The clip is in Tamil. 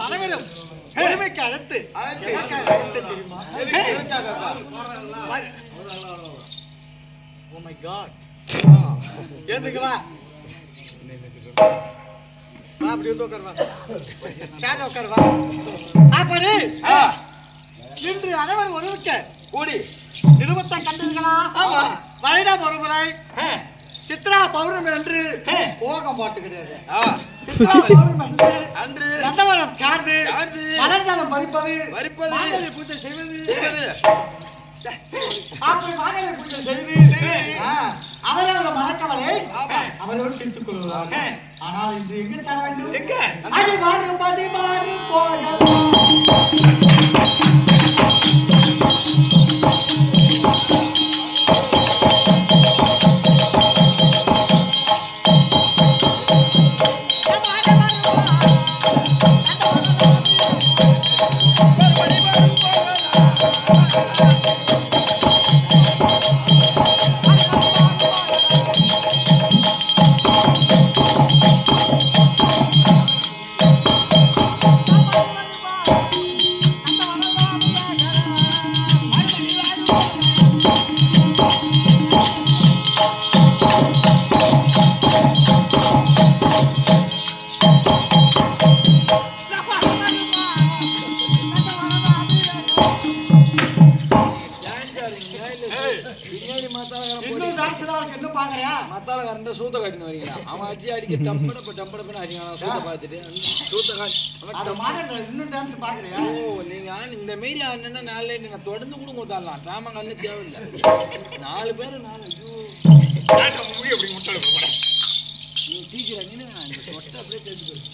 அனைவரும் பொறுமைக்கு அழைத்து தெரியுமா? ஓ மை காட், ஏந்துக்கு வா, அப்படி வந்து உட்காருவா, சேட்ட உட்காருவா. அப்படி இன்று அனைவரும் ஒருமிக்க கூடி நிறுவத்தை கண்டீர்களா? வருடம் ஒரு முறை சித்ரா பௌர்ணமி என்று போகம் பாட்டு கிடையாது. சித்ரா பௌர்ணமி அன்று நந்தவனம் சார்ந்து மலர்தலம் பறிப்பது, மாங்கல்ய பூஜை செய்வது, அப்படி மாங்கல்ய பூஜை செய்து அவரவர மறக்கவலை அவரோடு தீர்த்துக் கொள்வாங்க. ஆனால் இன்று எங்க சார வேண்டும்? அடி மாறு போகலாம். சூத்த காட்டின்னு வரீங்களா? அவன் அடிச்சு அடிக்க டம்படப்ப அடிக்கிறான். சூத்த பார்த்துட்டு சூத்த காட்டி நீங்க இந்த மாரி ஆனா நாலு நீங்க தொடர்ந்து கூட கொடுத்தாடலாம். டிராமா கண்ணு தேவையில்லை. 4 பேர் 4 நீ தீக்கிறாங்க. இந்த தொட்டை அப்படியே தெரிஞ்சு போயிரு.